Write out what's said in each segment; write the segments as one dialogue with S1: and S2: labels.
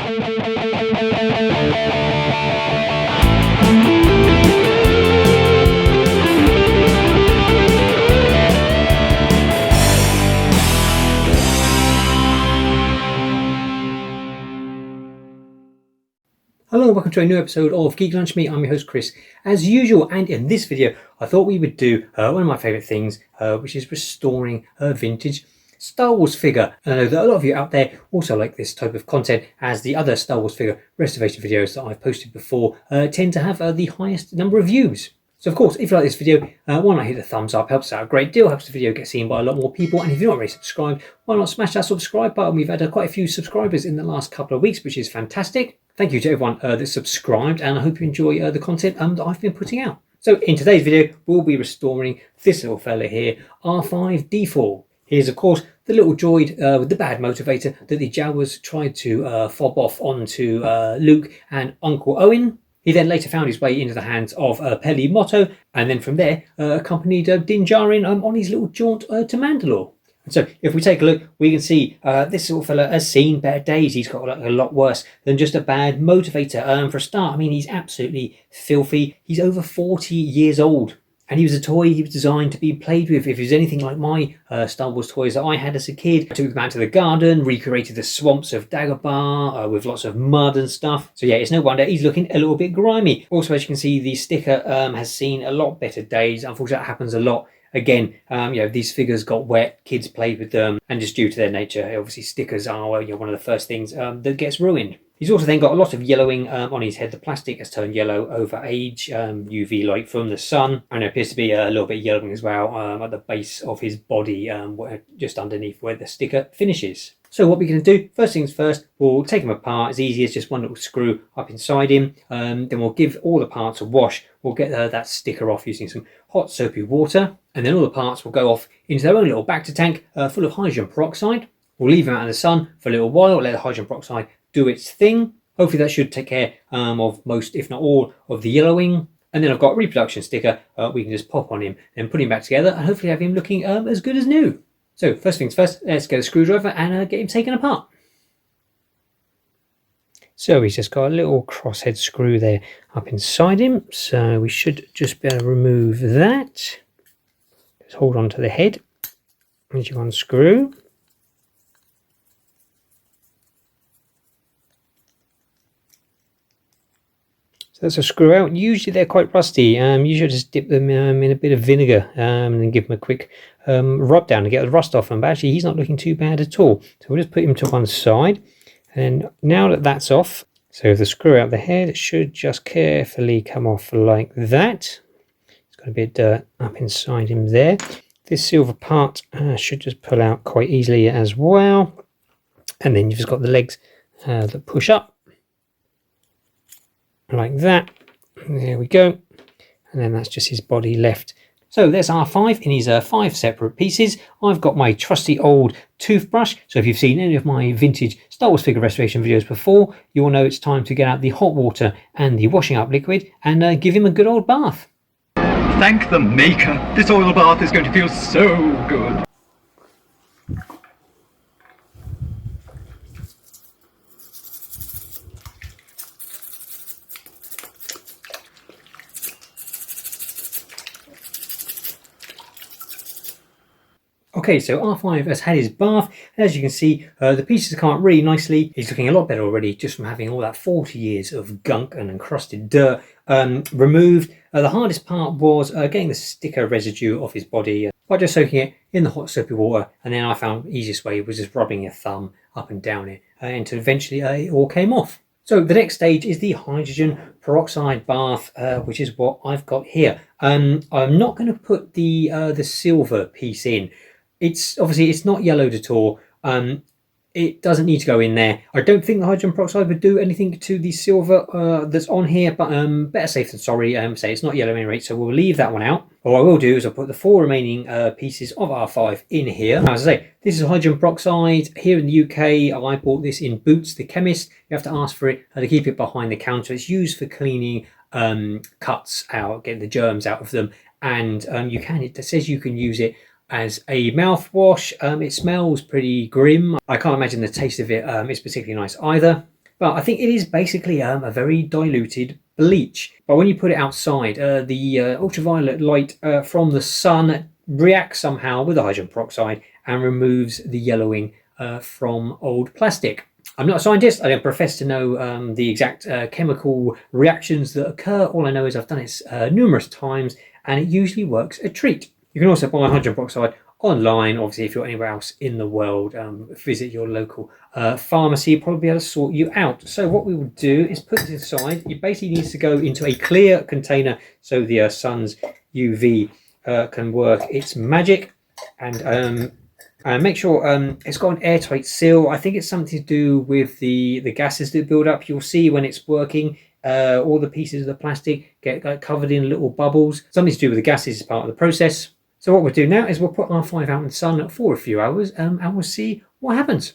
S1: Hello and welcome to a new episode of Geek Lunch Me. I'm your host Chris, as usual, and in this video I thought we would do one of my favourite things, which is restoring a vintage Star Wars figure. And I know that a lot of you out there also like this type of content, as the other Star Wars figure restoration videos that I've posted before tend to have the highest number of views. So of course, if you like this video, why not hit the thumbs up? Helps out a great deal, helps the video get seen by a lot more people. And if you're not already subscribed, why not smash that subscribe button? We've had quite a few subscribers in the last couple of weeks, which is fantastic. Thank you to everyone that's subscribed, and I hope you enjoy the content that I've been putting out. So in today's video, we'll be restoring this little fella here, R5-D4. Here's of course the little droid with the bad motivator that the Jawas tried to fob off onto Luke and Uncle Owen. He then later found his way into the hands of Peli Motto, and then from there accompanied Din Djarin on his little jaunt to Mandalore. And so if we take a look, we can see this little fella has seen better days. He's got a lot worse than just a bad motivator. For a start, I mean, he's absolutely filthy. He's over 40 years old. And he was a toy he was designed to be played with. If he was anything like my Star Wars toys that I had as a kid, I took them out to the garden, recreated the swamps of Dagobah with lots of mud and stuff. So yeah, it's no wonder he's looking a little bit grimy. Also, as you can see, the sticker has seen a lot better days. Unfortunately, that happens a lot. Again, these figures got wet, kids played with them, and just due to their nature, obviously stickers are one of the first things that gets ruined. He's also then got a lot of yellowing on his head. The plastic has turned yellow over age, UV light from the sun, and there appears to be a little bit of yellowing as well at the base of his body, just underneath where the sticker finishes. So what we're going to do, first things first, we'll take him apart as easy as just one little screw up inside him. Then we'll give all the parts a wash. We'll get that sticker off using some hot soapy water, and then all the parts will go off into their own little Bacta tank full of hydrogen peroxide. We'll leave them out in the sun for a little while, let the hydrogen peroxide do its thing. Hopefully that should take care of most, if not all, of the yellowing. And then I've got a reproduction sticker we can just pop on him and put him back together and hopefully have him looking as good as new. So first things first, let's get a screwdriver and get him taken apart. So he's just got a little crosshead screw there up inside him. So we should just be able to remove that. Just hold on to the head as you unscrew. So that's a screw out. Usually they're quite rusty. You should just dip them in a bit of vinegar and then give them a quick rub down to get the rust off them. But actually he's not looking too bad at all. So we'll just put him to one side. And now that that's off, so if the screw out the head, it should just carefully come off like that. It's got a bit of dirt up inside him there. This silver part should just pull out quite easily as well. And then you've just got the legs that push up. Like that. There we go. And then that's just his body left. So there's R5 in his 5 separate pieces. I've got my trusty old toothbrush. So if you've seen any of my vintage Star Wars figure restoration videos before, you will know it's time to get out the hot water and the washing up liquid and give him a good old bath.
S2: Thank the maker. This oil bath is going to feel so good.
S1: Okay, so R5 has had his bath, and as you can see, the pieces come out really nicely. He's looking a lot better already just from having all that 40 years of gunk and encrusted dirt removed. The hardest part was getting the sticker residue off his body by just soaking it in the hot soapy water, and then I found the easiest way was just rubbing your thumb up and down it until eventually it all came off. So the next stage is the hydrogen peroxide bath, which is what I've got here. I'm not going to put the silver piece in. It's obviously it's not yellowed at all. It doesn't need to go in there. I don't think the hydrogen peroxide would do anything to the silver that's on here, but better safe than sorry. Say it's not yellow anyway, so we'll leave that one out. What I will do is I'll put the 4 remaining pieces of R5 in here. Now, as I say, this is hydrogen peroxide. Here in the UK, I bought this in Boots the Chemist. You have to ask for it to keep it behind the counter. It's used for cleaning cuts out, getting the germs out of them, and it says you can use it as a mouthwash. It smells pretty grim. I can't imagine the taste of it is particularly nice either. But I think it is basically a very diluted bleach. But when you put it outside, the ultraviolet light from the sun reacts somehow with the hydrogen peroxide and removes the yellowing from old plastic. I'm not a scientist. I don't profess to know the exact chemical reactions that occur. All I know is I've done it numerous times, and it usually works a treat. You can also buy hydrogen peroxide online. Obviously, if you're anywhere else in the world, visit your local pharmacy. You'll probably be able to sort you out. So what we will do is put this aside. It basically needs to go into a clear container so the sun's UV can work its magic. And make sure it's got an airtight seal. I think it's something to do with the gases that build up. You'll see when it's working, all the pieces of the plastic get covered in little bubbles. Something to do with the gases is part of the process. So what we'll do now is we'll put R5 out in the sun for a few hours and we'll see what happens.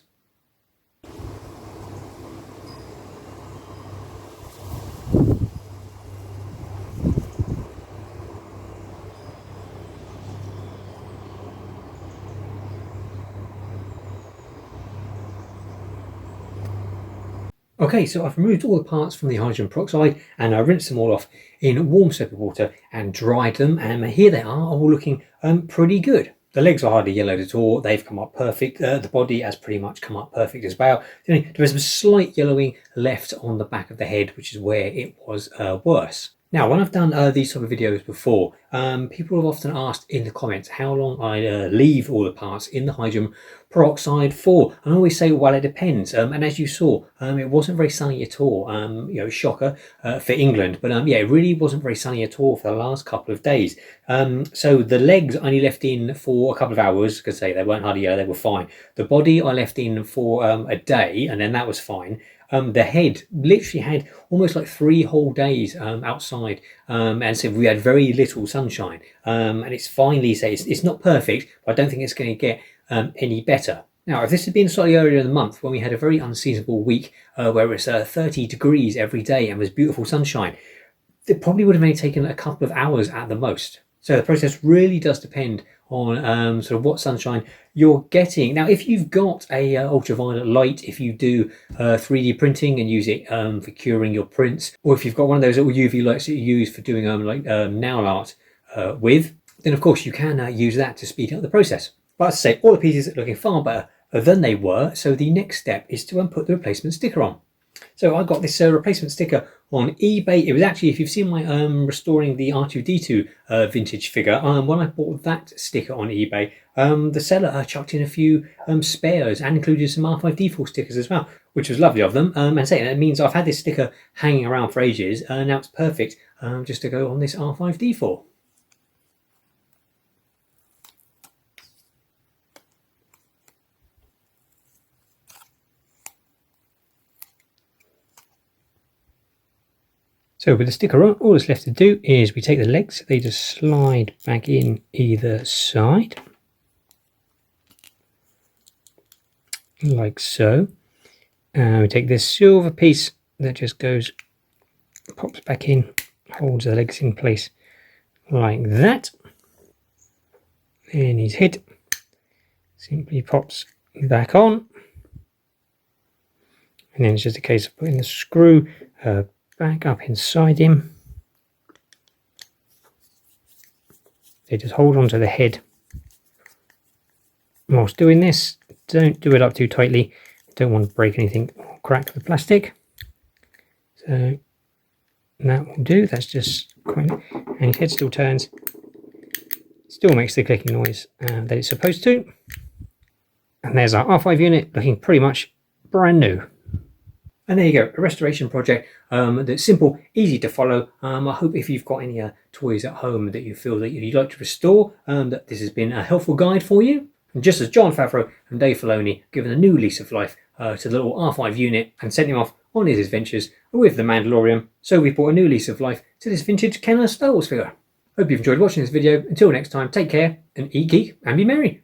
S1: Okay, so I've removed all the parts from the hydrogen peroxide and I rinsed them all off in warm soapy water and dried them, and here they are, all looking pretty good. The legs are hardly yellowed at all, they've come up perfect. The body has pretty much come up perfect as well. There is some slight yellowing left on the back of the head, which is where it was worse. Now, when I've done these sort of videos before, people have often asked in the comments how long I leave all the parts in the hydrogen peroxide for. And I always say, well, it depends. And as you saw, it wasn't very sunny at all. Shocker for England. But yeah, it really wasn't very sunny at all for the last couple of days. So the legs I only left in for a couple of hours, because they weren't hardly yellow, they were fine. The body I left in for a day, and then that was fine. The head literally had almost like 3 whole days outside, and so we had very little sunshine, and it's finally it's not perfect, but I don't think it's going to get any better. Now, if this had been slightly earlier in the month when we had a very unseasonable week where it was 30 degrees every day and was beautiful sunshine, it probably would have only taken a couple of hours at the most. So the process really does depend on sort of what sunshine you're getting. Now, if you've got a ultraviolet light, if you do 3D printing and use it for curing your prints, or if you've got one of those little UV lights that you use for doing nail art with, then of course you can use that to speed up the process. But as I say, all the pieces are looking far better than they were. So the next step is to put the replacement sticker on. So I got this replacement sticker on eBay. It was actually, if you've seen my restoring the R5-D4 vintage figure, when I bought that sticker on eBay, the seller chucked in a few spares and included some R5-D4 stickers as well, which was lovely of them. And it means I've had this sticker hanging around for ages, and now it's perfect just to go on this R5-D4. So with the sticker on, all that's left to do is we take the legs, they just slide back in either side, like so. And we take this silver piece that just pops back in, holds the legs in place like that. And his head simply pops back on. And then it's just a case of putting the screw back up inside him. They just hold onto the head. Whilst doing this, don't do it up too tightly. Don't want to break anything or crack the plastic. So that will do. That's just quite, and his head still turns. Still makes the clicking noise that it's supposed to. And there's our R5 unit looking pretty much brand new. And there you go, a restoration project that's simple, easy to follow. I hope if you've got any toys at home that you feel that you'd like to restore, that this has been a helpful guide for you. And just as Jon Favreau and Dave Filoni given a new lease of life to the little R5 unit and sent him off on his adventures with the Mandalorian, so we've brought a new lease of life to this vintage KENNER Star Wars figure. Hope you've enjoyed watching this video. Until next time, take care and eat geek and be merry.